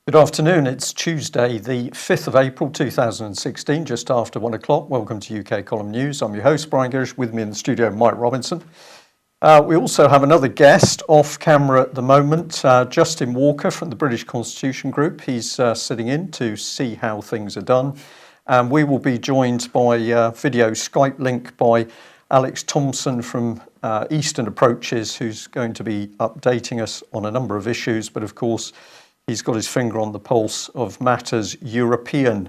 Good afternoon. It's Tuesday, the 5th of April 2016, just after 1 o'clock. Welcome to UK Column News. I'm your host, Brian Gerrish. With me in the studio, Mike Robinson. We also have another guest off camera at the moment, Justin Walker from the British Constitution Group. He's sitting in to see how things are done. And we will be joined by video Skype link by Alex Thompson from Eastern Approaches, who's going to be updating us on a number of issues. But of course, he's got his finger on the pulse of matters European.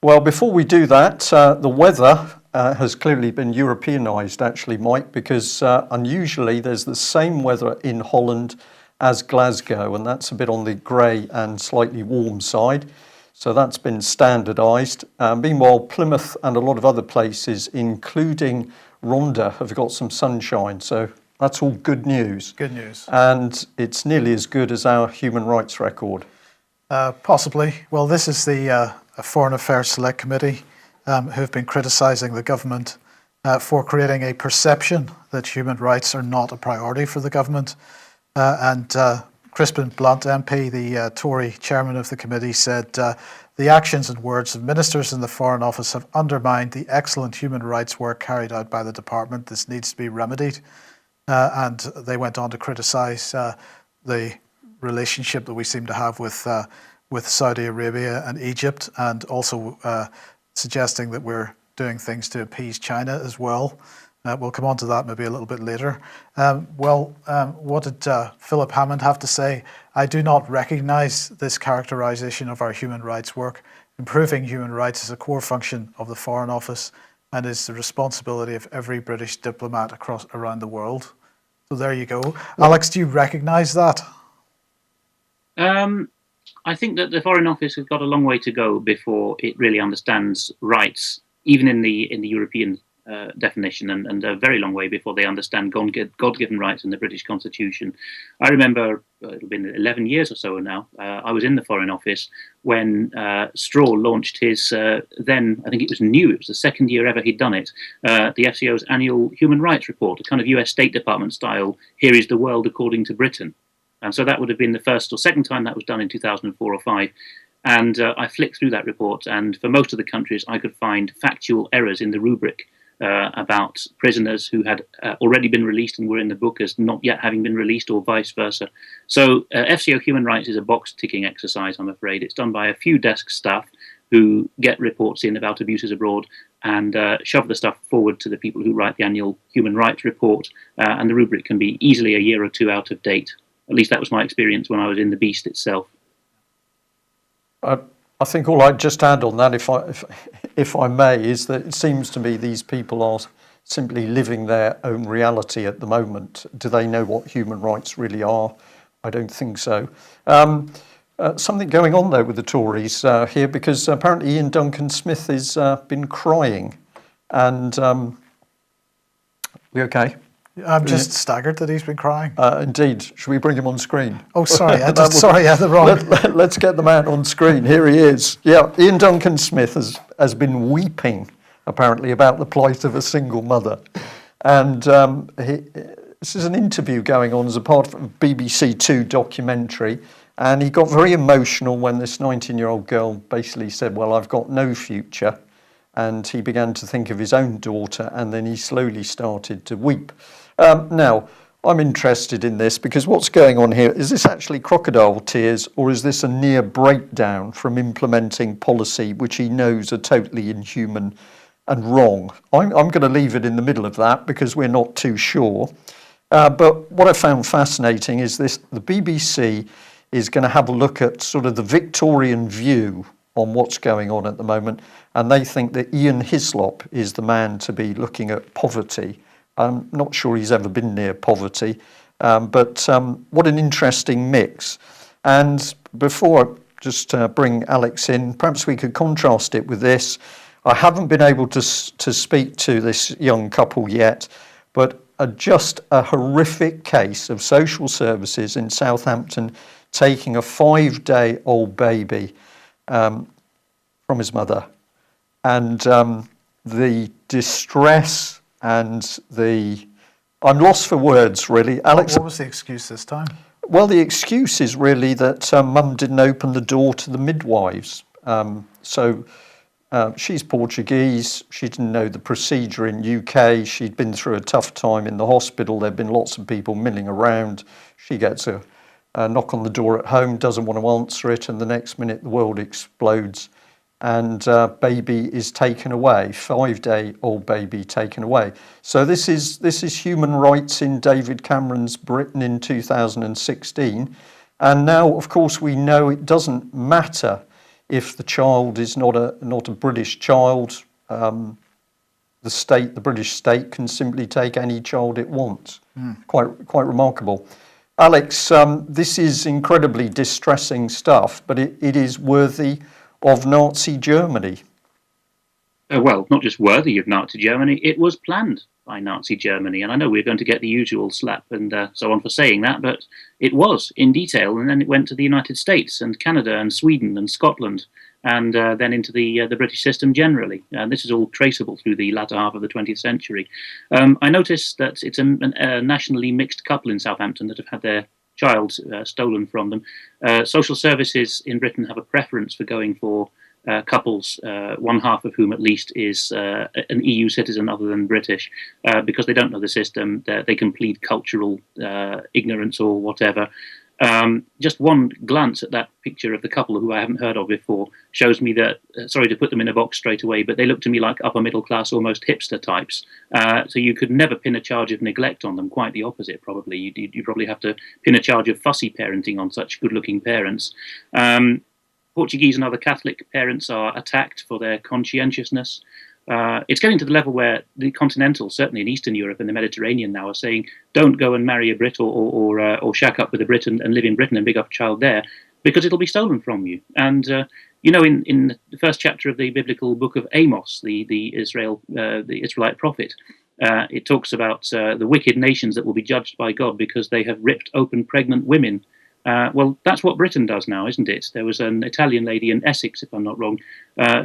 Well, before we do that, the weather has clearly been Europeanized, actually, Mike, because unusually there's the same weather in Holland as Glasgow, and that's a bit on the grey and slightly warm side. So that's been standardized. Meanwhile, Plymouth and a lot of other places, including Rhondda, have got some sunshine. So that's all good news. Good news. And it's nearly as good as our human rights record. Possibly. Well, this is the Foreign Affairs Select Committee who have been criticising the government for creating a perception that human rights are not a priority for the government. And Crispin Blunt MP, the Tory chairman of the committee, said the actions and words of ministers in the Foreign Office have undermined the excellent human rights work carried out by the department. This needs to be remedied. And they went on to criticise the relationship that we seem to have with Saudi Arabia and Egypt, and also suggesting that we're doing things to appease China as well. We'll come on to that maybe a little bit later. What did Philip Hammond have to say? I do not recognise this characterisation of our human rights work. Improving human rights is a core function of the Foreign Office and is the responsibility of every British diplomat around the world. So there you go. Alex, do you recognise that? I think that the Foreign Office has got a long way to go before it really understands rights, even in the European definition, and a very long way before they understand God-given rights in the British Constitution. I remember, it'll been 11 years or so now, I was in the Foreign Office when Straw launched his, then I think it was new, it was the second year ever he'd done it, the FCO's annual Human Rights Report, a kind of US State Department style, here is the world according to Britain. And so that would have been the first or second time that was done in 2004 or 5. And I flicked through that report, and for most of the countries I could find factual errors in the rubric about prisoners who had already been released and were in the book as not yet having been released, or vice versa. So FCO human rights is a box-ticking exercise, I'm afraid. It's done by a few desk staff who get reports in about abuses abroad and shove the stuff forward to the people who write the annual human rights report, and the rubric can be easily a year or two out of date. At least that was my experience when I was in the beast itself. I think all I'd just add on that, if I may, is that it seems to me these people are simply living their own reality at the moment. Do they know what human rights really are? I don't think so. Something going on though with the Tories here, because apparently Ian Duncan Smith has been crying. And we okay? I'm just staggered that he's been crying. Indeed. Should we bring him on screen? Oh, sorry. I had the wrong. Let's get the man on screen. Here he is. Yeah, Ian Duncan Smith has been weeping, apparently, about the plight of a single mother. And this is an interview going on as a part of a BBC Two documentary. And he got very emotional when this 19-year-old girl basically said, well, I've got no future. And he began to think of his own daughter, and then he slowly started to weep. Now, I'm interested in this because what's going on here, is this actually crocodile tears, or is this a near breakdown from implementing policy which he knows are totally inhuman and wrong? I'm going to leave it in the middle of that because we're not too sure. But what I found fascinating is this: the BBC is going to have a look at sort of the Victorian view on what's going on at the moment, and they think that Ian Hislop is the man to be looking at poverty. I'm not sure he's ever been near poverty, but what an interesting mix. And before I just bring Alex in, perhaps we could contrast it with this. I haven't been able to speak to this young couple yet, but just a horrific case of social services in Southampton taking a 5-day-old baby from his mother, and the distress and I'm lost for words, really. Alex, what was the excuse this time? Well, the excuse is really that mum didn't open the door to the midwives. She's Portuguese. She didn't know the procedure in UK. She'd been through a tough time in the hospital. There'd been lots of people milling around. She gets a knock on the door at home, doesn't want to answer it, and the next minute the world explodes, and baby is taken away, 5-day-old baby taken away. So this is human rights in David Cameron's Britain in 2016, and now, of course, we know it doesn't matter if the child is not a British child. The British state can simply take any child it wants. Quite remarkable. Alex, this is incredibly distressing stuff, but it is worthy of Nazi Germany. Well, not just worthy of Nazi Germany, it was planned by Nazi Germany. And I know we're going to get the usual slap and so on for saying that, but it was in detail. And then it went to the United States and Canada and Sweden and Scotland, and then into the British system generally. And this is all traceable through the latter half of the 20th century. I noticed that it's a nationally mixed couple in Southampton that have had their child stolen from them. Social services in Britain have a preference for going for couples, one half of whom at least is an EU citizen other than British, because they don't know the system. They can plead cultural ignorance or whatever. Just one glance at that picture of the couple who I haven't heard of before shows me that, sorry to put them in a box straight away, but they look to me like upper middle class, almost hipster types. So you could never pin a charge of neglect on them, quite the opposite probably. You probably have to pin a charge of fussy parenting on such good looking parents. Portuguese and other Catholic parents are attacked for their conscientiousness. It's getting to the level where the continental, certainly in Eastern Europe and the Mediterranean now, are saying, don't go and marry a Brit or shack up with a Brit and live in Britain and bring up a child there, because it'll be stolen from you. And, in the first chapter of the biblical book of Amos, the Israelite prophet, it talks about the wicked nations that will be judged by God because they have ripped open pregnant women. Well, that's what Britain does now, isn't it? There was an Italian lady in Essex, if I'm not wrong,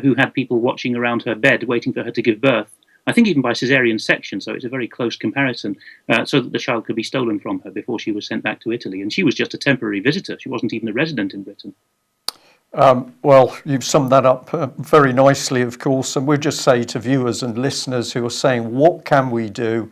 who had people watching around her bed waiting for her to give birth, I think even by caesarean section, so it's a very close comparison, so that the child could be stolen from her before she was sent back to Italy. And she was just a temporary visitor. She wasn't even a resident in Britain. Well, you've summed that up very nicely, of course, and we'll just say to viewers and listeners who are saying, what can we do?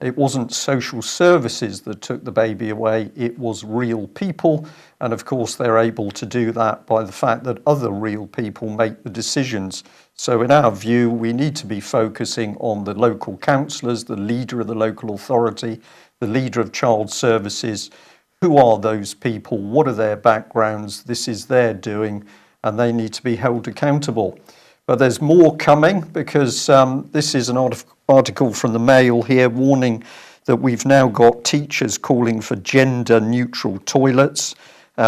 It wasn't social services that took the baby away, it was real people. And of course, they're able to do that by the fact that other real people make the decisions. So in our view, we need to be focusing on the local councillors, the leader of the local authority, the leader of child services. Who are those people? What are their backgrounds? This is their doing, and they need to be held accountable. But there's more coming, because this is an article from the Mail here warning that we've now got teachers calling for gender-neutral toilets,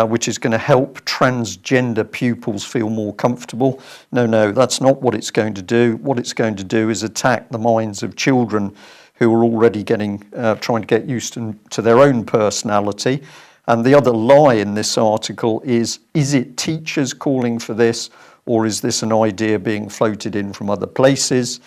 which is going to help transgender pupils feel more comfortable. No, that's not what it's going to do. What it's going to do is attack the minds of children who are already trying to get used to their own personality. And the other lie in this article is it teachers calling for this, or is this an idea being floated in from other places?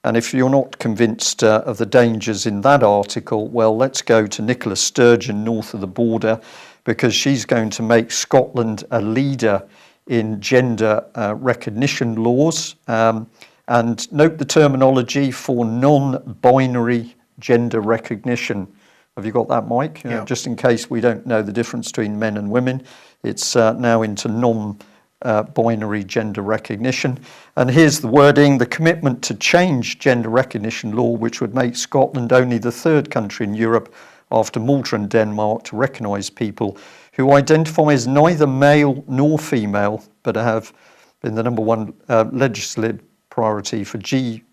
And if you're not convinced of the dangers in that article, well, let's go to Nicola Sturgeon north of the border, because she's going to make Scotland a leader in gender recognition laws. And note the terminology for non-binary gender recognition. Have you got that, Mike? Yeah. Just in case we don't know the difference between men and women, it's now into non-binary gender recognition. And here's the wording: the commitment to change gender recognition law, which would make Scotland only the third country in Europe after Malta and Denmark to recognise people who identify as neither male nor female, but have been the number one legislative priority for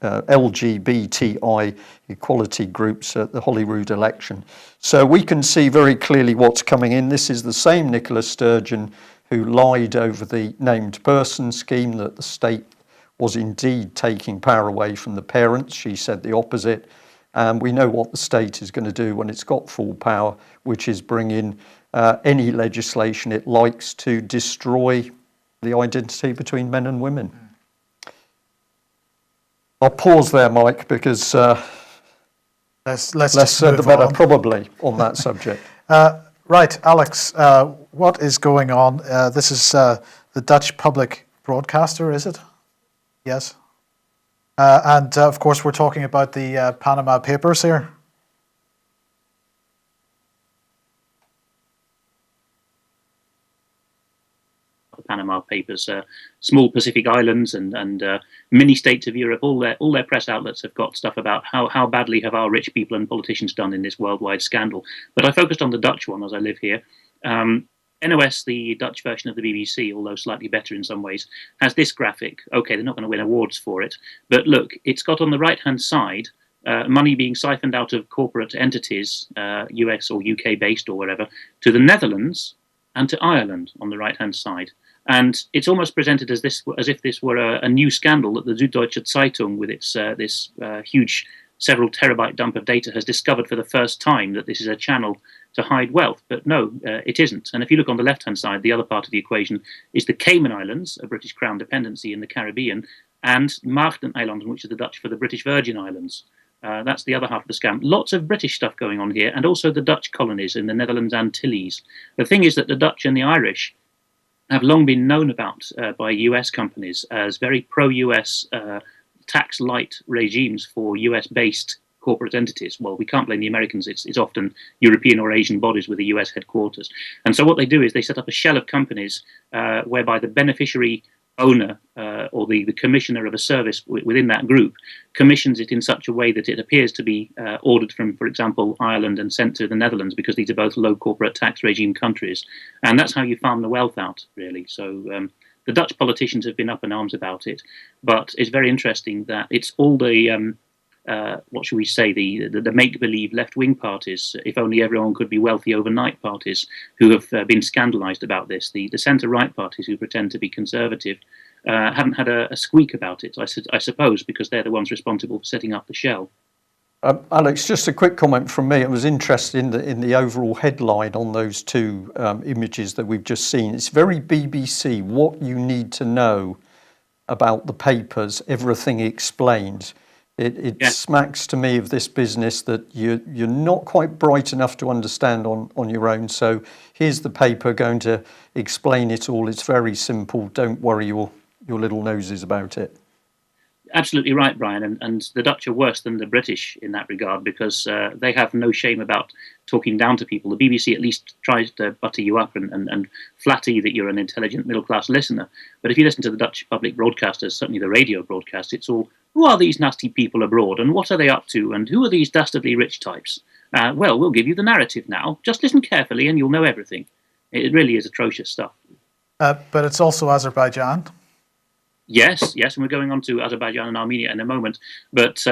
LGBTI equality groups at the Holyrood election. So we can see very clearly what's coming in. This is the same Nicola Sturgeon who lied over the named person scheme, that the state was indeed taking power away from the parents. She said the opposite. And we know what the state is going to do when it's got full power, which is bring in any legislation it likes to destroy the identity between men and women. I'll pause there, Mike, because Let's less just said the move better, on. probably, on that subject. Right, Alex, what is going on? This is the Dutch public broadcaster, is it? Yes. And of course, we're talking about the Panama Papers here. The Panama Papers, small Pacific islands and mini states of Europe, all their press outlets have got stuff about how badly have our rich people and politicians done in this worldwide scandal. But I focused on the Dutch one as I live here. NOS, the Dutch version of the BBC, although slightly better in some ways, has this graphic. Okay, they're not going to win awards for it, but look, it's got on the right-hand side money being siphoned out of corporate entities, US or UK based or wherever, to the Netherlands and to Ireland on the right-hand side. And it's almost presented as if this were a new scandal that the Süddeutsche Zeitung, with its this huge several terabyte dump of data, has discovered for the first time that this is a channel to hide wealth. But no, it isn't. And if you look on the left-hand side, the other part of the equation is the Cayman Islands, a British Crown dependency in the Caribbean, and Maagden-eilanden, which is the Dutch for the British Virgin Islands. That's the other half of the scam. Lots of British stuff going on here, and also the Dutch colonies in the Netherlands Antilles. The thing is that the Dutch and the Irish have long been known about by US companies as very pro-US tax light regimes for US-based corporate entities. Well, we can't blame the Americans. It's often European or Asian bodies with a US headquarters. And so what they do is they set up a shell of companies whereby the beneficiary owner or the commissioner of a service within that group commissions it in such a way that it appears to be ordered from, for example, Ireland and sent to the Netherlands, because these are both low corporate tax regime countries. And that's how you farm the wealth out, really. So the Dutch politicians have been up in arms about it, but it's very interesting that it's all the what should we say, the make-believe left-wing parties, if only everyone could be wealthy overnight parties, who have been scandalised about this. The centre-right parties, who pretend to be conservative, haven't had a squeak about it, I suppose, because they're the ones responsible for setting up the shell. Alex, just a quick comment from me. I was interested in the overall headline on those two images that we've just seen. It's very BBC, what you need to know about the papers, everything explained. It smacks to me of this business that you're not quite bright enough to understand on your own. So here's the paper going to explain it all. It's very simple. Don't worry your little noses about it. Absolutely right, Brian. And the Dutch are worse than the British in that regard, because they have no shame about talking down to people. The BBC at least tries to butter you up and flatter you that you're an intelligent middle-class listener. But if you listen to the Dutch public broadcasters, certainly the radio broadcast, it's all, who are these nasty people abroad, and what are they up to, and who are these dastardly rich types? Well, we'll give you the narrative now. Just listen carefully and you'll know everything. It really is atrocious stuff. But it's also Azerbaijan. Yes, and we're going on to Azerbaijan and Armenia in a moment. But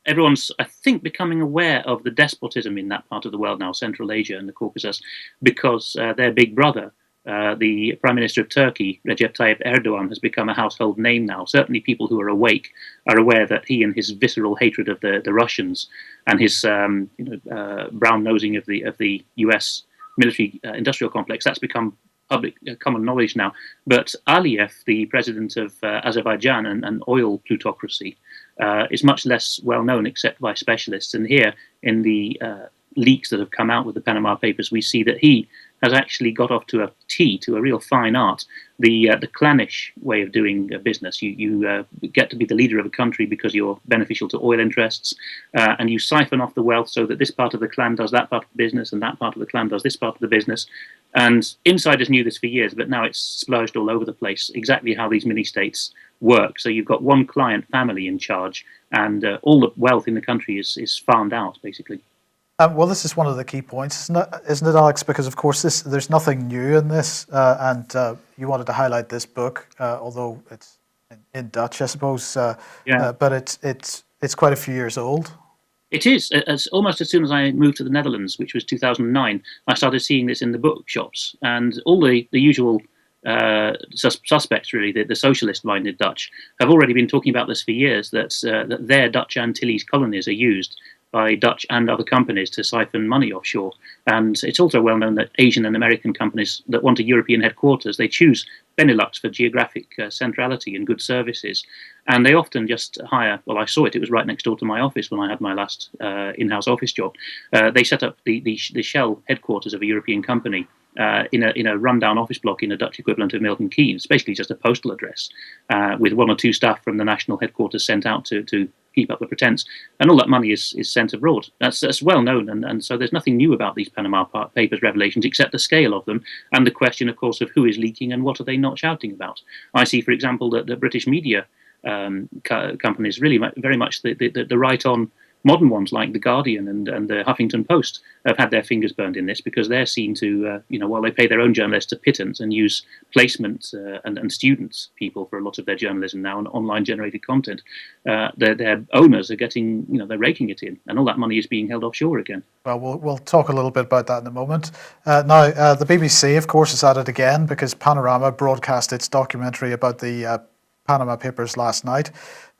everyone's, I think, becoming aware of the despotism in that part of the world now, Central Asia and the Caucasus, because their big brother, the Prime Minister of Turkey, Recep Tayyip Erdogan, has become a household name now. Certainly people who are awake are aware that he and his visceral hatred of the Russians and his brown nosing of the US military industrial complex, that's become public common knowledge now. But Aliyev, the president of Azerbaijan, and oil plutocracy, is much less well known except by specialists. And here in the leaks that have come out with the Panama Papers, we see that he has actually got off to a real fine art, the clannish way of doing business. You get to be the leader of a country because you're beneficial to oil interests, and you siphon off the wealth so that this part of the clan does that part of the business, and that part of the clan does this part of the business. And insiders knew this for years, but now it's splurged all over the place, exactly how these mini-states work. So you've got one client family in charge, and all the wealth in the country is farmed out, basically. Well, this is one of the key points, isn't it, Alex? Because, of course, there's nothing new in this, and you wanted to highlight this book, although it's in Dutch, I suppose. But it's quite a few years old. It is. Almost as soon as I moved to the Netherlands, which was 2009, I started seeing this in the bookshops, and all the usual suspects, really, the socialist-minded Dutch, have already been talking about this for years, that their Dutch Antilles colonies are used by Dutch and other companies to siphon money offshore. And it's also well known that Asian and American companies that want a European headquarters, they choose Benelux for geographic centrality and good services. And they often just hire, well, I saw it, it was right next door to my office when I had my last in-house office job. They set up the shell headquarters of a European company in a rundown office block in a Dutch equivalent of Milton Keynes, basically just a postal address, with 1 or 2 staff from the national headquarters sent out to keep up the pretense, and all that money is sent abroad. That's well known, and so there's nothing new about these Panama Papers revelations except the scale of them and the question, of course, of who is leaking and what are they not shouting about. I see, for example, that the British media companies really very much the right-on modern ones like The Guardian and the Huffington Post have had their fingers burned in this because they're seen to, while they pay their own journalists a pittance and use placement and students people for a lot of their journalism now and online generated content, their owners are getting, they're raking it in, and all that money is being held offshore again. Well, we'll talk a little bit about that in a moment. Now, the BBC, of course, is at it again because Panorama broadcast its documentary about the Panama Papers last night.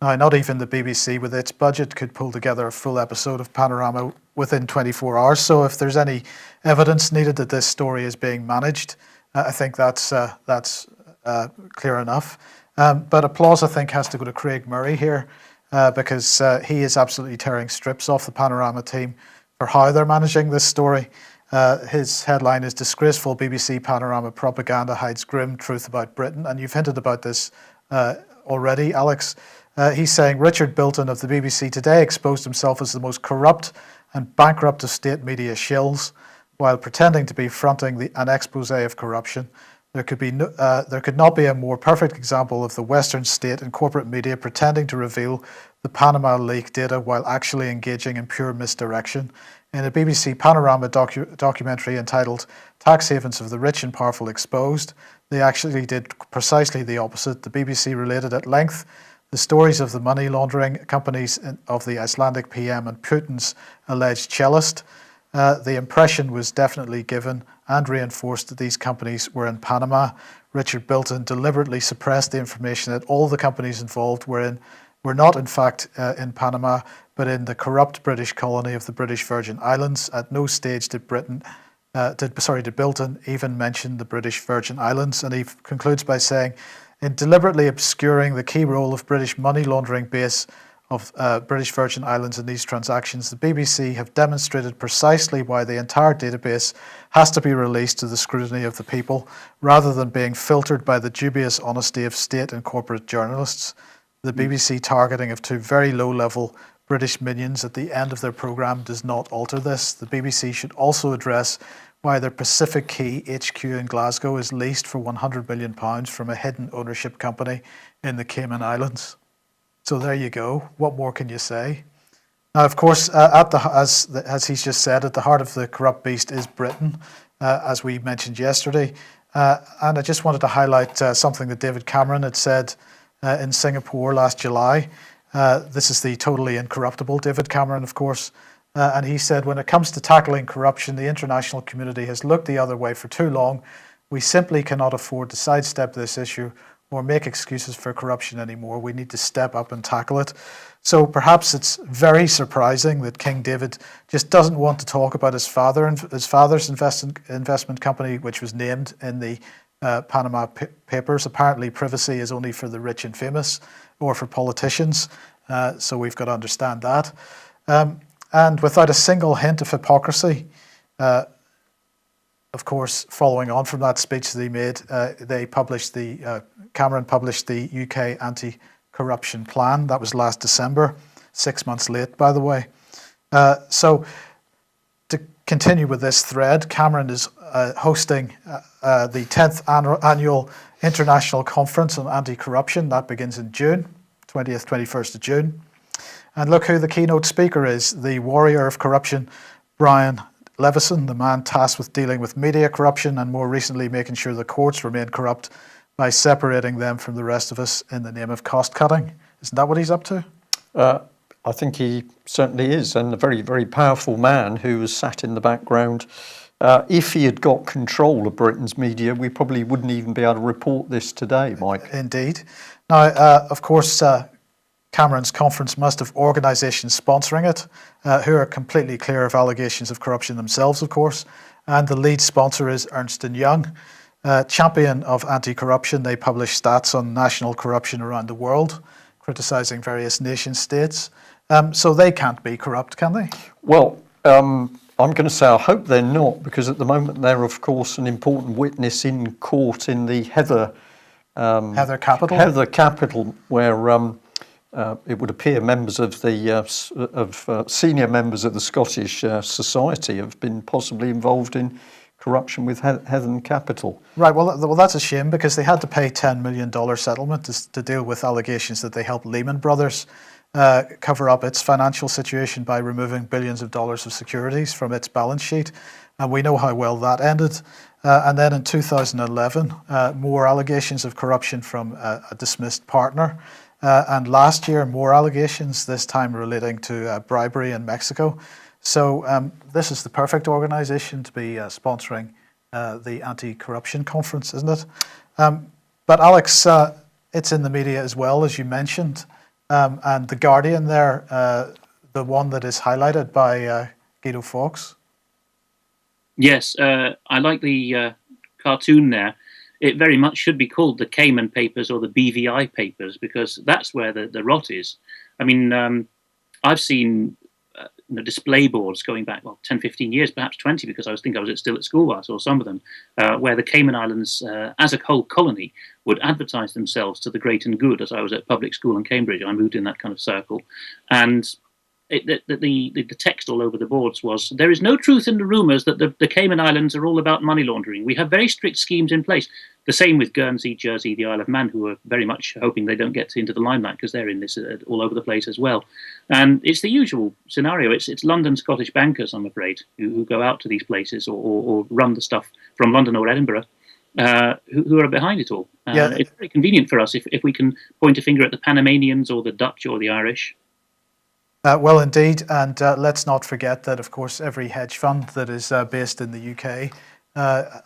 Now, not even the BBC with its budget could pull together a full episode of Panorama within 24 hours. So if there's any evidence needed that this story is being managed, I think that's clear enough. But applause, I think, has to go to Craig Murray here because he is absolutely tearing strips off the Panorama team for how they're managing this story. His headline is "Disgraceful BBC Panorama Propaganda Hides Grim Truth About Britain." And you've hinted about this already, Alex. He's saying Richard Bilton of the BBC Today exposed himself as the most corrupt and bankrupt of state media shills while pretending to be fronting an expose of corruption. There could not be a more perfect example of the Western state and corporate media pretending to reveal the Panama leak data while actually engaging in pure misdirection. In a BBC Panorama documentary entitled "Tax Havens of the Rich and Powerful Exposed," they actually did precisely the opposite. The BBC related at length the stories of the money laundering companies of the Icelandic PM and Putin's alleged cellist. The impression was definitely given and reinforced that these companies were in Panama. Richard Bilton deliberately suppressed the information that all the companies involved were not in fact in Panama, but in the corrupt British colony of the British Virgin Islands. At no stage did Bilton even mention the British Virgin Islands, and he concludes by saying, in deliberately obscuring the key role of British money laundering base of British Virgin Islands in these transactions, the BBC have demonstrated precisely why the entire database has to be released to the scrutiny of the people, rather than being filtered by the dubious honesty of state and corporate journalists. The BBC targeting of 2 very low-level British minions at the end of their programme does not alter this. The BBC should also address why their Pacific Key HQ in Glasgow is leased for £100 million from a hidden ownership company in the Cayman Islands. So there you go. What more can you say? Now, of course, as he's just said, at the heart of the corrupt beast is Britain, as we mentioned yesterday. And I just wanted to highlight something that David Cameron had said in Singapore last July. This is the totally incorruptible David Cameron, of course. And he said, when it comes to tackling corruption, the international community has looked the other way for too long. We simply cannot afford to sidestep this issue or make excuses for corruption anymore. We need to step up and tackle it. So perhaps it's very surprising that King David just doesn't want to talk about his father's investment company, which was named in the Panama Papers. Apparently privacy is only for the rich and famous or for politicians. So we've got to understand that. And without a single hint of hypocrisy, of course, following on from that speech that he made, Cameron published the UK anti-corruption plan. That was last December, 6 months late, by the way. So to continue with this thread, Cameron is hosting the 10th annual International Conference on Anti-Corruption. That begins in June, 20th, 21st of June. And look who the keynote speaker is, the warrior of corruption, Brian Levison, the man tasked with dealing with media corruption and more recently making sure the courts remain corrupt by separating them from the rest of us in the name of cost cutting. Isn't that what he's up to? I think he certainly is, and a very, very powerful man who has sat in the background. If he had got control of Britain's media, we probably wouldn't even be able to report this today, Mike. Indeed. Now, of course, Cameron's conference must have organisations sponsoring it who are completely clear of allegations of corruption themselves, of course. And the lead sponsor is Ernst & Young, champion of anti-corruption. They publish stats on national corruption around the world, criticising various nation states. So they can't be corrupt, can they? Well, I'm going to say I hope they're not, because at the moment they're, of course, an important witness in court in the Heather Capital, where it would appear members of the senior members of the Scottish Society have been possibly involved in corruption with Heather Capital. Right. Well, that's a shame, because they had to pay $10 million settlement to deal with allegations that they helped Lehman Brothers cover up its financial situation by removing billions of dollars of securities from its balance sheet. And we know how well that ended. And then in 2011, more allegations of corruption from a dismissed partner. And last year, more allegations, this time relating to bribery in Mexico. So this is the perfect organisation to be sponsoring the anti-corruption conference, isn't it? But Alex, it's in the media as well, as you mentioned. And The Guardian there, the one that is highlighted by Guido Fawkes. Yes, I like the cartoon there. It very much should be called the Cayman Papers or the BVI Papers, because that's where the rot is. I mean, I've seen display boards going back, 10, 15 years, perhaps 20, because I was still at school while I saw some of them, where the Cayman Islands, as a whole colony, would advertise themselves to the great and good. As I was at public school in Cambridge, I moved in that kind of circle. And the text all over the boards was, there is no truth in the rumours that the Cayman Islands are all about money laundering. We have very strict schemes in place. The same with Guernsey, Jersey, the Isle of Man, who are very much hoping they don't get into the limelight, because they're in this all over the place as well. And it's the usual scenario. It's London Scottish bankers, I'm afraid, who go out to these places or run the stuff from London or Edinburgh, who are behind it all. It's very convenient for us if we can point a finger at the Panamanians or the Dutch or the Irish. Well, indeed, and let's not forget that, of course, every hedge fund that is based in the UK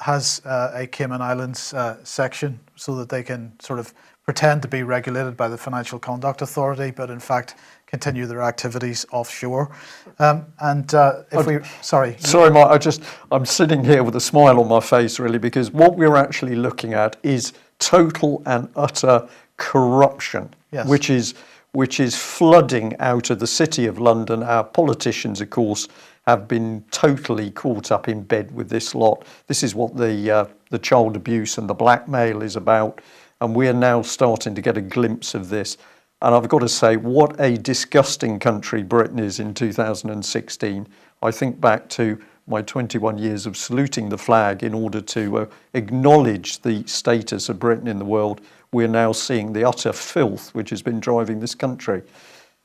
has a Cayman Islands section, so that they can sort of pretend to be regulated by the Financial Conduct Authority, but in fact continue their activities offshore. Sorry, Mark, I'm sitting here with a smile on my face, really, because what we're actually looking at is total and utter corruption, yes, which is flooding out of the City of London. Our politicians, of course, have been totally caught up in bed with this lot. This is what the child abuse and the blackmail is about, and we're now starting to get a glimpse of this. And I've got to say, what a disgusting country Britain is in 2016. I think back to my 21 years of saluting the flag in order to acknowledge the status of Britain in the world. We're now seeing the utter filth which has been driving this country.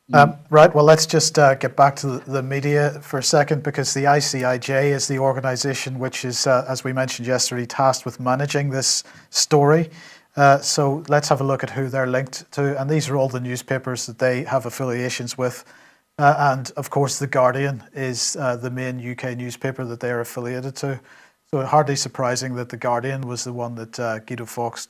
Right, well, let's just get back to the media for a second, because the ICIJ is the organisation which is, as we mentioned yesterday, tasked with managing this story. So let's have a look at who they're linked to. And these are all the newspapers that they have affiliations with. And of course, The Guardian is the main UK newspaper that they're affiliated to. So hardly surprising that The Guardian was the one that Guido Fawkes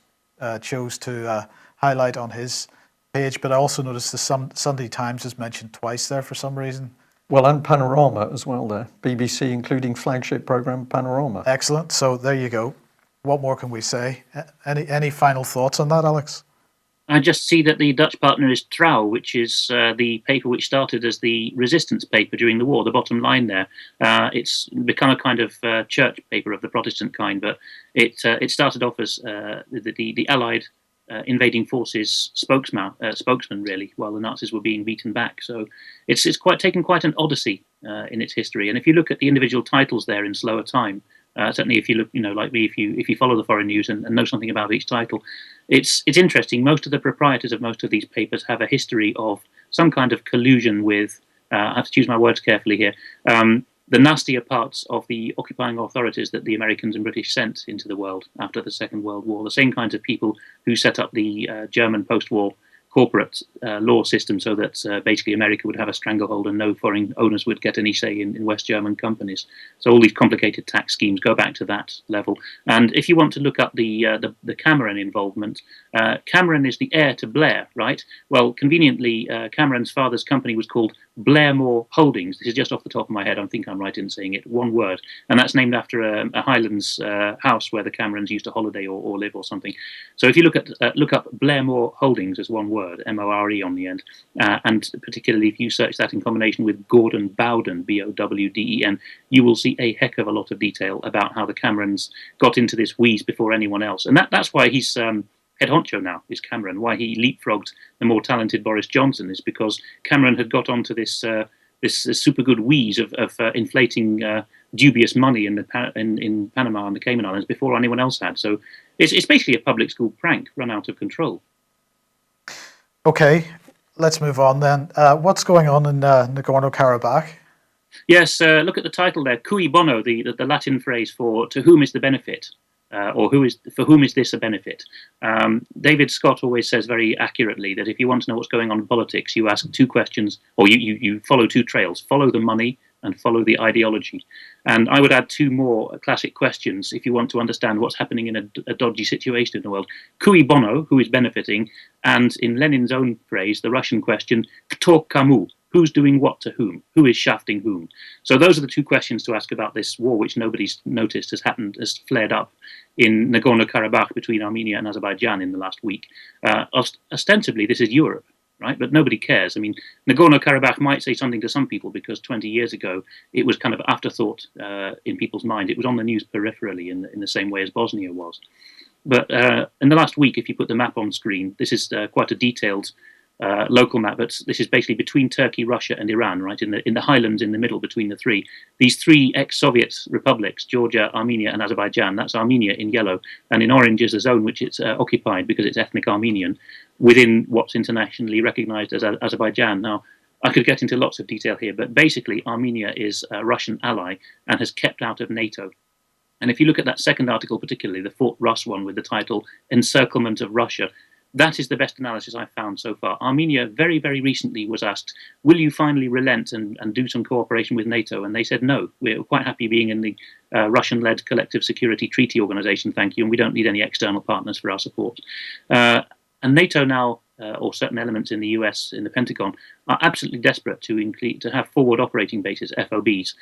chose to highlight on his page. But I also noticed the Sunday Times is mentioned twice there for some reason. Well, and Panorama as well there. BBC, including flagship programme Panorama. Excellent. So there you go. What more can we say? Any final thoughts on that, Alex? I just see that the Dutch partner is Trouw, which is the paper which started as the resistance paper during the war, the bottom line there. It's become a kind of church paper of the Protestant kind, but it started off as the Allied invading forces spokesman, really, while the Nazis were being beaten back. So it's taken quite an odyssey in its history. And if you look at the individual titles there in slower time, certainly if you look, like me, if you follow the foreign news and know something about each title, it's interesting. Most of the proprietors of most of these papers have a history of some kind of collusion with, I have to choose my words carefully here, the nastier parts of the occupying authorities that the Americans and British sent into the world after the Second World War. The same kinds of people who set up the German post-war corporate law system so that basically America would have a stranglehold and no foreign owners would get any say in West German companies. So all these complicated tax schemes go back to that level. And if you want to look up the Cameron involvement, Cameron is the heir to Blair, right? Well, conveniently, Cameron's father's company was called Blairmore Holdings. This is just off the top of my head. I think I'm right in saying it. One word. And that's named after a Highlands house where the Camerons used to holiday or live or something. So if you look up Blairmore Holdings as one word, M-O-R-E on the end, and particularly if you search that in combination with Gordon Bowden, B-O-W-D-E-N, you will see a heck of a lot of detail about how the Camerons got into this wheeze before anyone else. And that's why he's head honcho now, is Cameron. Why he leapfrogged the more talented Boris Johnson is because Cameron had got onto this super good wheeze of inflating dubious money in Panama and the Cayman Islands before anyone else had. So it's basically a public school prank run out of control. Okay, let's move on then. What's going on in Nagorno-Karabakh? Yes, look at the title there, cui bono, the Latin phrase for to whom is the benefit, or for whom is this a benefit? David Scott always says very accurately that if you want to know what's going on in politics, you ask two questions, or you follow two trails, follow the money and follow the ideology. And I would add two more classic questions if you want to understand what's happening in a dodgy situation in the world. Cui bono, who is benefiting, and in Lenin's own phrase, the Russian question, kto komu, who's doing what to whom, who is shafting whom. So those are the two questions to ask about this war, which nobody's noticed has flared up in Nagorno-Karabakh between Armenia and Azerbaijan in the last week. Ostensibly, this is Europe, right? But nobody cares. I mean, Nagorno-Karabakh might say something to some people because 20 years ago, it was kind of afterthought in people's mind. It was on the news peripherally in the same way as Bosnia was. But in the last week, if you put the map on screen, this is quite a detailed local map, but this is basically between Turkey, Russia, and Iran, right in the highlands in the middle between the three. These three ex-Soviet republics, Georgia, Armenia, and Azerbaijan. That's Armenia in yellow, and in orange is a zone which it's occupied because it's ethnic Armenian within what's internationally recognized as Azerbaijan. Now, I could get into lots of detail here, but basically Armenia is a Russian ally and has kept out of NATO. And if you look at that second article, particularly the Fort Russ one with the title Encirclement of Russia, that is the best analysis I've found so far. Armenia very, very recently was asked, will you finally relent and do some cooperation with NATO? And they said, no, we're quite happy being in the Russian-led Collective Security Treaty Organization, thank you, and we don't need any external partners for our support. And NATO now, or certain elements in the US, in the Pentagon, are absolutely desperate to have forward operating bases, FOBs,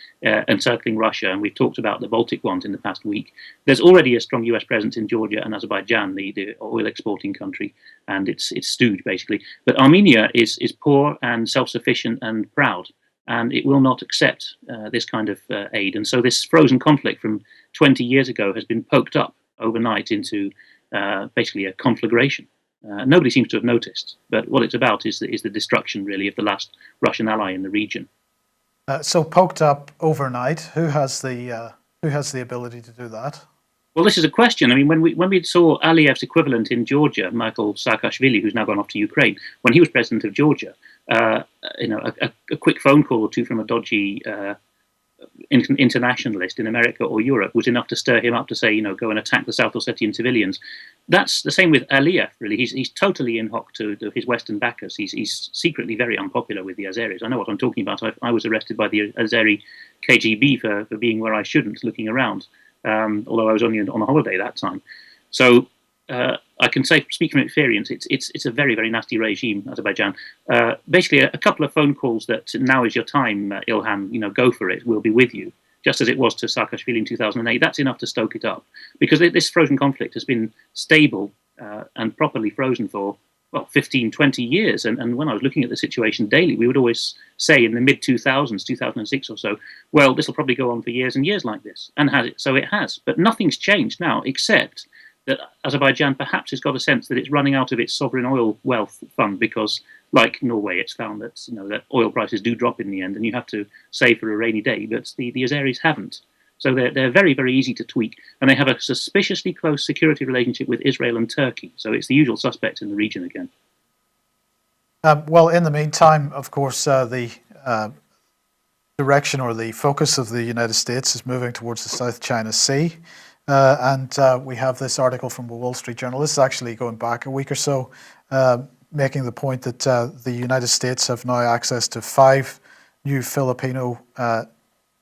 encircling Russia. And we've talked about the Baltic ones in the past week. There's already a strong US presence in Georgia and Azerbaijan, the oil exporting country, and it's stooge, basically. But Armenia is poor and self-sufficient and proud, and it will not accept this kind of aid. And so this frozen conflict from 20 years ago has been poked up overnight into basically a conflagration. Nobody seems to have noticed, but what it's about is the destruction, really, of the last Russian ally in the region. So poked up overnight. Who has the ability to do that? Well, this is a question. I mean, when we saw Aliyev's equivalent in Georgia, Michael Saakashvili, who's now gone off to Ukraine, when he was president of Georgia, a quick phone call or two from a dodgy internationalist in America or Europe was enough to stir him up to say, go and attack the South Ossetian civilians. That's the same with Aliyev, really. He's totally in hock to his Western backers. He's secretly very unpopular with the Azeris. I know what I'm talking about. I was arrested by the Azeri KGB for being where I shouldn't, looking around, although I was only on a holiday that time. So I can speak from experience, it's a very, very nasty regime, Azerbaijan. Basically, a couple of phone calls that now is your time, Ilham, go for it, we'll be with you, just as it was to Saakashvili in 2008. That's enough to stoke it up, because this frozen conflict has been stable and properly frozen for, 15, 20 years. And when I was looking at the situation daily, we would always say in the mid-2000s, 2006 or so, well, this will probably go on for years and years like this. And so it has. But nothing's changed now, except that Azerbaijan perhaps has got a sense that it's running out of its sovereign oil wealth fund because, like Norway, it's found that that oil prices do drop in the end, and you have to save for a rainy day. But the Azeris haven't, so they're very, very easy to tweak, and they have a suspiciously close security relationship with Israel and Turkey. So it's the usual suspects in the region again. Well, in the meantime, of course, the direction or the focus of the United States is moving towards the South China Sea. And we have this article from the Wall Street Journal. This is actually going back a week or so, making the point that the United States have now access to 5 new Filipino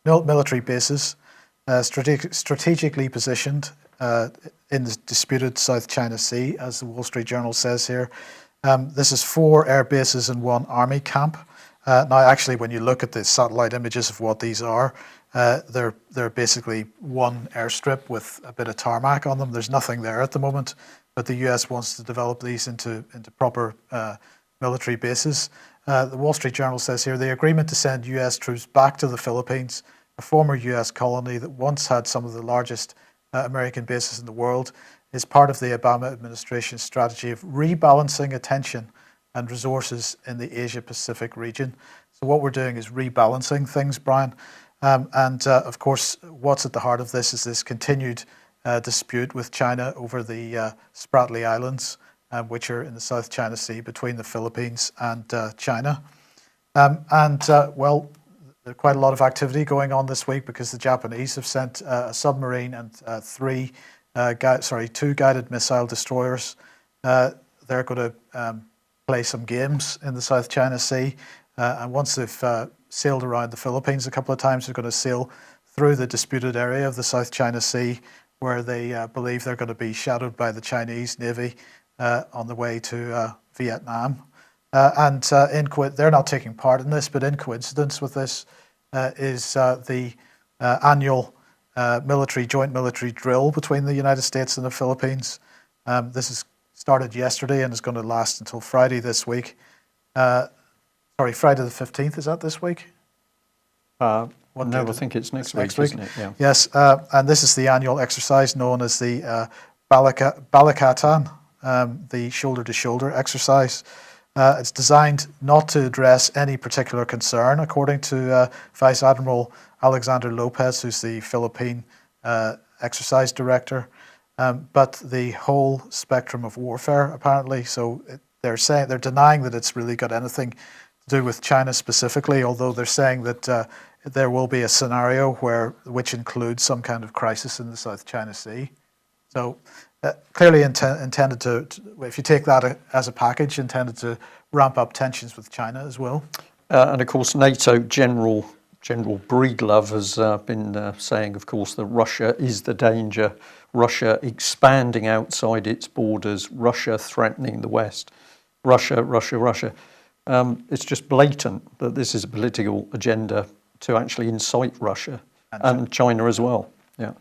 military bases strategically positioned in the disputed South China Sea, as the Wall Street Journal says here. This is 4 air bases and 1 army camp. Now, actually, when you look at the satellite images of what these are, they're basically one airstrip with a bit of tarmac on them. There's nothing there at the moment, but the US wants to develop these into proper military bases. The Wall Street Journal says here, the agreement to send US troops back to the Philippines, a former US colony that once had some of the largest American bases in the world, is part of the Obama administration's strategy of rebalancing attention and resources in the Asia-Pacific region. So what we're doing is rebalancing things, Brian. Of course, what's at the heart of this is this continued dispute with China over the Spratly Islands, which are in the South China Sea between the Philippines and China. Well, there's quite a lot of activity going on this week because the Japanese have sent a submarine and 2 guided missile destroyers. They're going to play some games in the South China Sea. And once they've sailed around the Philippines a couple of times, they're going to sail through the disputed area of the South China Sea, where they believe they're going to be shadowed by the Chinese Navy on the way to Vietnam. They're not taking part in this, but in coincidence with this is the annual joint military drill between the United States and the Philippines. This has started yesterday and is going to last until Friday this week. Friday the 15th, is that this week? I think it's next week, isn't it? Yeah. Yes, and this is the annual exercise known as the Balikatan, the shoulder-to-shoulder exercise. It's designed not to address any particular concern, according to Vice Admiral Alexander Lopez, who's the Philippine exercise director, but the whole spectrum of warfare, apparently. So they're denying that it's really got anything to do with China specifically, although they're saying that there will be a scenario which includes some kind of crisis in the South China Sea. So clearly intended to, if you take that as a package, intended to ramp up tensions with China as well. And of course, NATO General Breedlove has been saying, of course, that Russia is the danger, Russia expanding outside its borders, Russia threatening the West, Russia. It's just blatant that this is a political agenda to actually incite Russia and China as well. Yeah.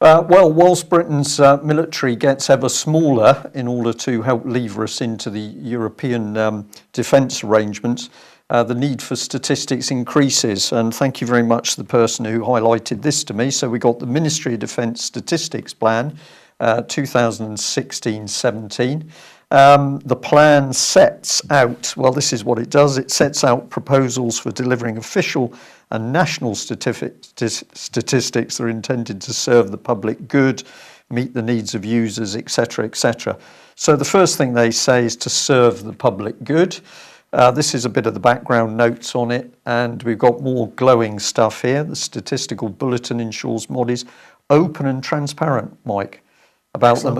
Whilst Britain's military gets ever smaller in order to help lever us into the European defence arrangements, the need for statistics increases. And thank you very much to the person who highlighted this to me. So we got the Ministry of Defence Statistics Plan, 2016-17. The plan sets out, this is what it does. It sets out proposals for delivering official and national statistics that are intended to serve the public good, meet the needs of users, etc., etc. So the first thing they say is to serve the public good. This is a bit of the background notes on it, and we've got more glowing stuff here. The statistical bulletin ensures MOD open and transparent, Mike, about the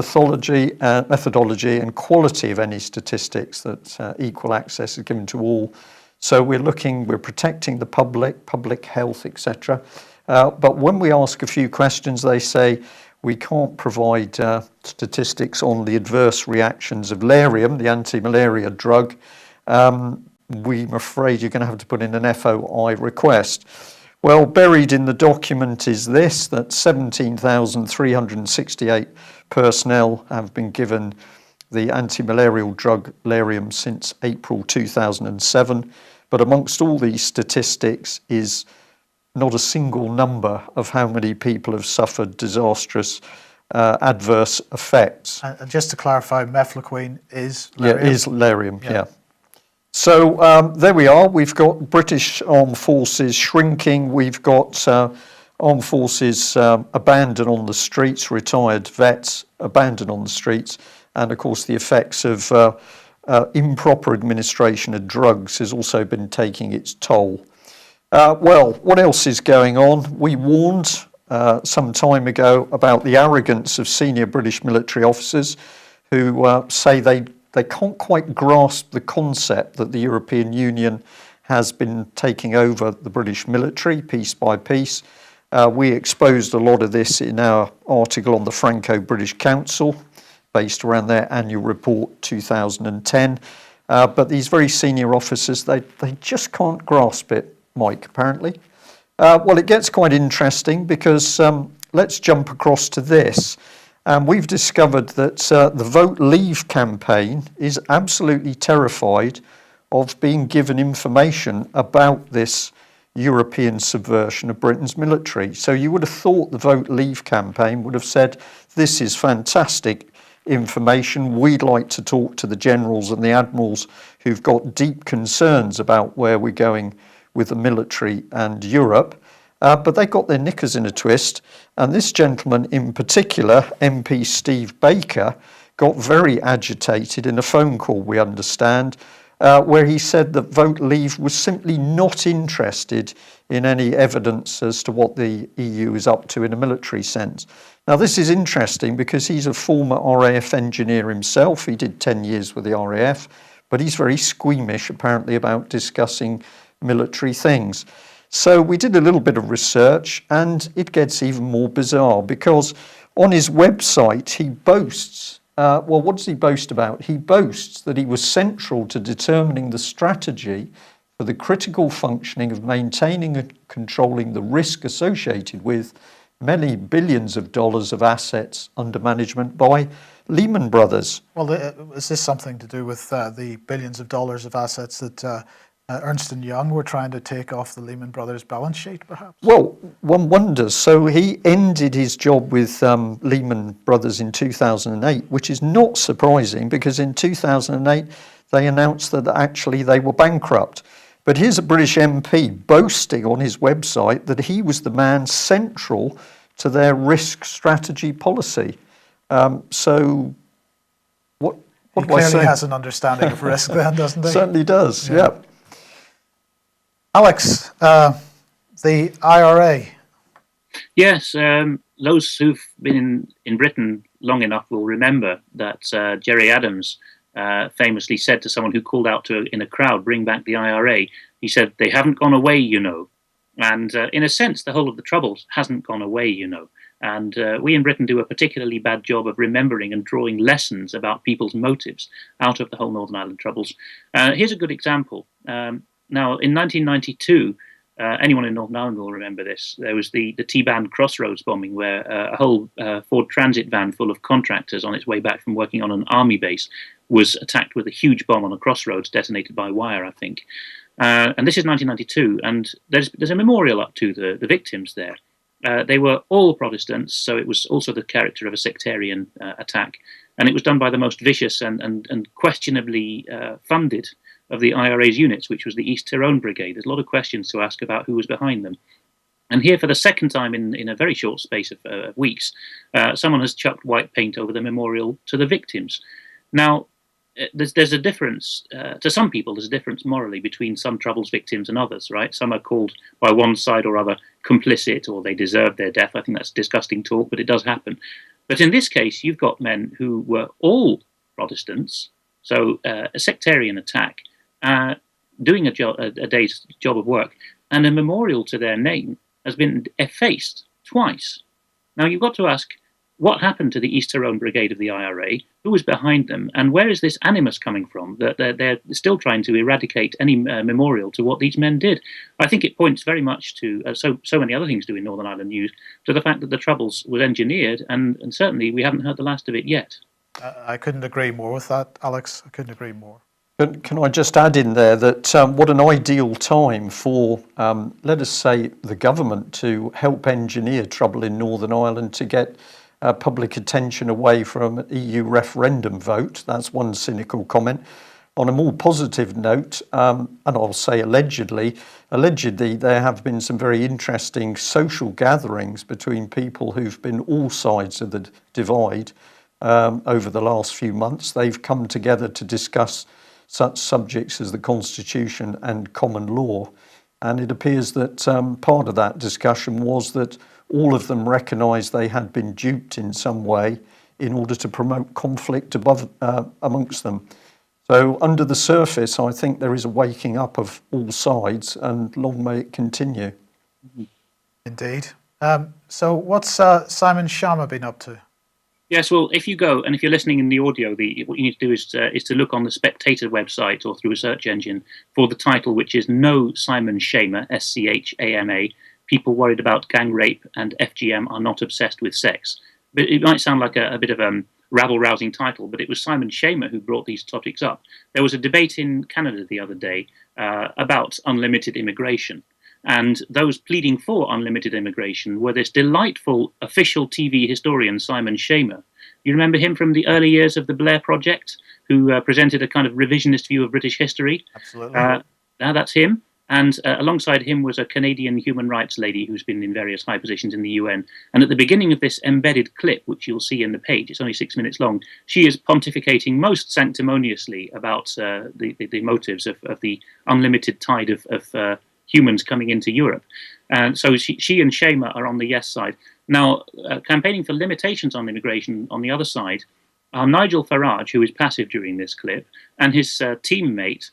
methodology and quality of any statistics, that equal access is given to all. So we're protecting the public health, etc. But when we ask a few questions, they say we can't provide statistics on the adverse reactions of Lariam, the anti-malaria drug. We're afraid you're going to have to put in an FOI request. Well, buried in the document is this, that 17,368 personnel have been given the anti-malarial drug Lariam since April 2007. But amongst all these statistics is not a single number of how many people have suffered disastrous adverse effects. And just to clarify, mefloquine is Lariam? Yeah, it is Lariam, yeah. So there we are. We've got British Armed Forces shrinking. We've got Armed Forces abandoned on the streets, retired vets abandoned on the streets. And of course, the effects of improper administration of drugs has also been taking its toll. What else is going on? We warned some time ago about the arrogance of senior British military officers who say they they can't quite grasp the concept that the European Union has been taking over the British military piece by piece. We exposed a lot of this in our article on the Franco-British Council, based around their annual report 2010. But these very senior officers, they just can't grasp it, Mike, apparently. Well, it gets quite interesting because let's jump across to this. We've discovered that the Vote Leave campaign is absolutely terrified of being given information about this European subversion of Britain's military. So you would have thought the Vote Leave campaign would have said, this is fantastic information. We'd like to talk to the generals and the admirals who've got deep concerns about where we're going with the military and Europe. But they got their knickers in a twist. And this gentleman in particular, MP Steve Baker, got very agitated in a phone call, we understand, where he said that Vote Leave was simply not interested in any evidence as to what the EU is up to in a military sense. Now, this is interesting because he's a former RAF engineer himself. He did 10 years with the RAF, but he's very squeamish, apparently, about discussing military things. So we did a little bit of research, and it gets even more bizarre because on his website, he boasts well, what does he boast about? He boasts that he was central to determining the strategy for the critical functioning of maintaining and controlling the risk associated with many billions of dollars of assets under management by Lehman Brothers. Well, is this something to do with the billions of dollars of assets that Ernst & Young were trying to take off the Lehman Brothers balance sheet, perhaps? Well, one wonders. So he ended his job with Lehman Brothers in 2008, which is not surprising because in 2008 they announced that actually they were bankrupt. But here's a British MP boasting on his website that he was the man central to their risk strategy policy. So what he do I say? Clearly has an understanding of risk then, doesn't he? Certainly does, yeah. Alex, the IRA. Yes, those who've been in Britain long enough will remember that Gerry Adams famously said to someone who called out in a crowd, bring back the IRA. He said, they haven't gone away, you know. And in a sense, the whole of the Troubles hasn't gone away, you know. And we in Britain do a particularly bad job of remembering and drawing lessons about people's motives out of the whole Northern Ireland Troubles. Here's a good example. Now, in 1992, anyone in Northern Ireland will remember this. There was the T-Band Crossroads bombing where a whole Ford Transit van full of contractors on its way back from working on an army base was attacked with a huge bomb on a crossroads detonated by wire, I think. And this is 1992, and there's a memorial up to the victims there. They were all Protestants, so it was also the character of a sectarian attack. And it was done by the most vicious and questionably funded of the IRA's units, which was the East Tyrone Brigade. There's a lot of questions to ask about who was behind them. And here, for the second time in a very short space of weeks, someone has chucked white paint over the memorial to the victims. Now, there's a difference, to some people, there's a difference morally between some Troubles victims and others, right? Some are called by one side or other complicit, or they deserve their death. I think that's disgusting talk, but it does happen. But in this case, you've got men who were all Protestants, so a sectarian attack, doing a day's job of work, and a memorial to their name has been effaced twice. Now, you've got to ask, what happened to the East Tyrone Brigade of the IRA? Who was behind them? And where is this animus coming from that they're still trying to eradicate any memorial to what these men did? I think it points very much to, so many other things do in Northern Ireland news, to the fact that the Troubles was engineered, and certainly we haven't heard the last of it yet. I couldn't agree more with that, Alex. I couldn't agree more. Can I just add in there that what an ideal time for, let us say, the government to help engineer trouble in Northern Ireland to get public attention away from an EU referendum vote. That's one cynical comment. On a more positive note, and I'll say allegedly there have been some very interesting social gatherings between people who've been all sides of the divide over the last few months. They've come together to discuss such subjects as the Constitution and common law. And it appears that part of that discussion was that all of them recognised they had been duped in some way in order to promote conflict amongst them. So under the surface, I think there is a waking up of all sides, and long may it continue. Indeed. So what's Simon Schama been up to? Yes, well, if you go, and if you're listening in the audio, what you need to do is to look on the Spectator website or through a search engine for the title, which is No Simon Schama, S-C-H-A-M-A, People Worried About Gang Rape and FGM Are Not Obsessed with Sex. But it might sound like a bit of a rabble-rousing title, but it was Simon Schama who brought these topics up. There was a debate in Canada the other day about unlimited immigration. And those pleading for unlimited immigration were this delightful official TV historian, Simon Schama. You remember him from the early years of the Blair Project, who presented a kind of revisionist view of British history? Absolutely. Now that's him. And alongside him was a Canadian human rights lady who's been in various high positions in the UN. And at the beginning of this embedded clip, which you'll see in the page, it's only 6 minutes long, she is pontificating most sanctimoniously about the motives of the unlimited tide of humans coming into Europe. And so she and Schama are on the yes side. Now, campaigning for limitations on immigration on the other side are Nigel Farage, who is passive during this clip, and his teammate,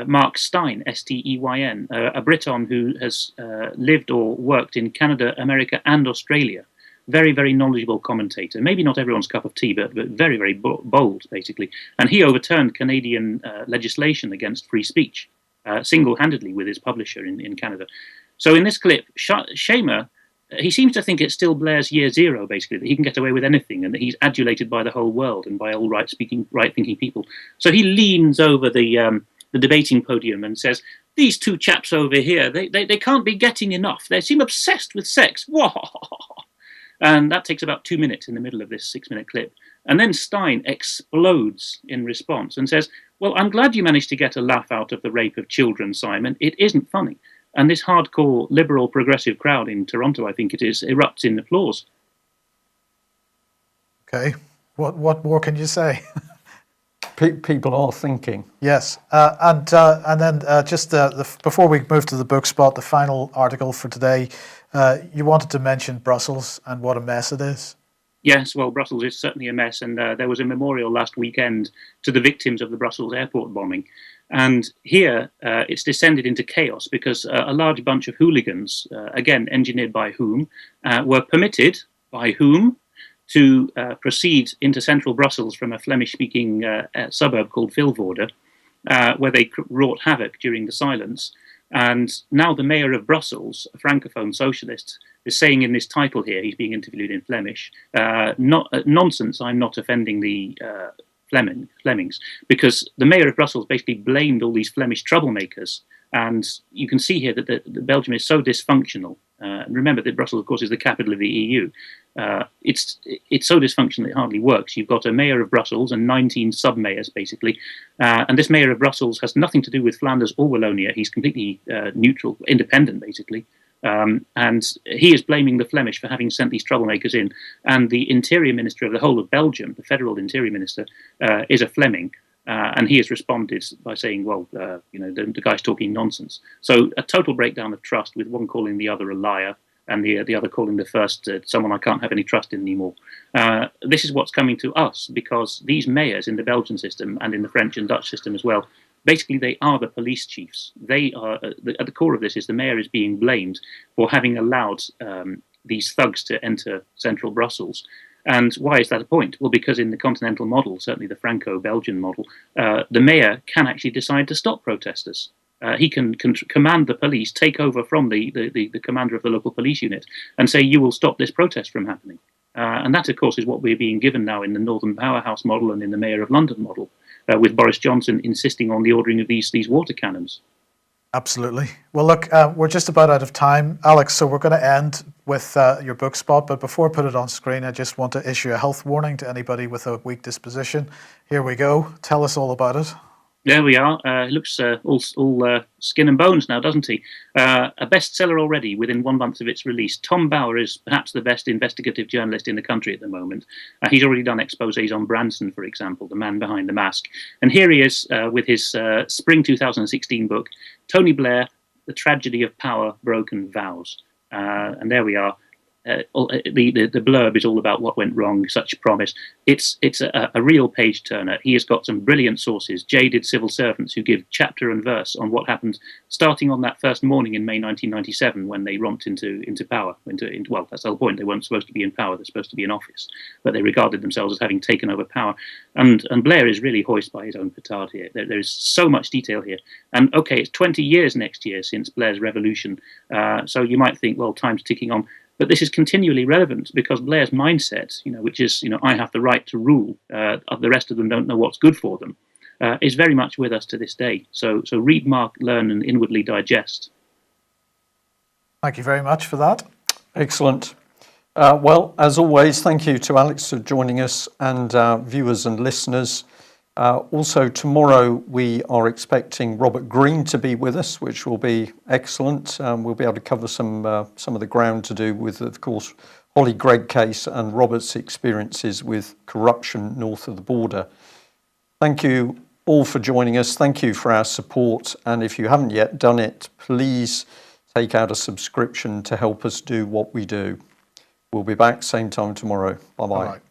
Mark Steyn, S-T-E-Y-N, a Briton who has lived or worked in Canada, America, and Australia. Very, very knowledgeable commentator. Maybe not everyone's cup of tea, but very, very bold, basically. And he overturned Canadian legislation against free speech single-handedly with his publisher in Canada. So in this clip, Schama, he seems to think it's still Blair's year zero, basically, that he can get away with anything and that he's adulated by the whole world and by all right-thinking people. So he leans over the debating podium and says, these two chaps over here, they can't be getting enough. They seem obsessed with sex. And that takes about 2 minutes in the middle of this 6-minute clip. And then Steyn explodes in response and says, well, I'm glad you managed to get a laugh out of the rape of children, Simon. It isn't funny. And this hardcore liberal progressive crowd in Toronto, I think it is, erupts in applause. Okay. What more can you say? People are thinking. Yes. And then just before we move to the book spot, the final article for today, you wanted to mention Brussels and what a mess it is. Yes, well, Brussels is certainly a mess, and there was a memorial last weekend to the victims of the Brussels airport bombing. And here it's descended into chaos because a large bunch of hooligans, again, engineered by whom, were permitted by whom to proceed into central Brussels from a Flemish-speaking suburb called Vilvoorde, where they wrought havoc during the silence. And now the mayor of Brussels, a francophone socialist, is saying in this title here, he's being interviewed in Flemish, nonsense, I'm not offending the Flemings, because the mayor of Brussels basically blamed all these Flemish troublemakers. And you can see here that the Belgium is so dysfunctional. Remember that Brussels, of course, is the capital of the EU. It's so dysfunctional it hardly works. You've got a mayor of Brussels and 19 sub-mayors, basically. And this mayor of Brussels has nothing to do with Flanders or Wallonia. He's completely neutral, independent, basically. And he is blaming the Flemish for having sent these troublemakers in. And the interior minister of the whole of Belgium, the federal interior minister, is a Fleming. And he has responded by saying, well, the guy's talking nonsense. So a total breakdown of trust, with one calling the other a liar and the other calling the first someone I can't have any trust in anymore. This is what's coming to us because these mayors in the Belgian system and in the French and Dutch system as well, basically they are the police chiefs. They are at the core of this is the mayor is being blamed for having allowed these thugs to enter central Brussels. And why is that a point? Well, because in the continental model, certainly the Franco-Belgian model, the mayor can actually decide to stop protesters. He can command the police, take over from the commander of the local police unit and say, you will stop this protest from happening. And that, of course, is what we're being given now in the Northern Powerhouse model and in the Mayor of London model, with Boris Johnson insisting on the ordering of these water cannons. Absolutely. Well, look, we're just about out of time, Alex, so we're going to end with your book spot. But before I put it on screen, I just want to issue a health warning to anybody with a weak disposition. Here we go. Tell us all about it. There we are. He looks all skin and bones now, doesn't he? A bestseller already within 1 month of its release. Tom Bauer is perhaps the best investigative journalist in the country at the moment. He's already done exposés on Branson, for example, the man behind the mask. And here he is with his spring 2016 book, Tony Blair, The Tragedy of Power, Broken Vows. And there we are. the blurb is all about what went wrong, such promise. It's a real page turner. He has got some brilliant sources, jaded civil servants who give chapter and verse on what happened, starting on that first morning in May 1997 when they romped into power. Well, that's the whole point. They weren't supposed to be in power; they're supposed to be in office, but they regarded themselves as having taken over power. And Blair is really hoist by his own petard here. There is so much detail here. And okay, it's 20 years next year since Blair's revolution, so you might think, well, time's ticking on. But this is continually relevant because Blair's mindset, which is, I have the right to rule, the rest of them don't know what's good for them, is very much with us to this day. So read, mark, learn, and inwardly digest. Thank you very much for that. Excellent. Well, as always, thank you to Alex for joining us and viewers and listeners. Also, tomorrow we are expecting Robert Green to be with us, which will be excellent. We'll be able to cover some of the ground to do with, of course, Holly Gregg case and Robert's experiences with corruption north of the border. Thank you all for joining us. Thank you for our support. And if you haven't yet done it, please take out a subscription to help us do what we do. We'll be back same time tomorrow. Bye-bye. All right.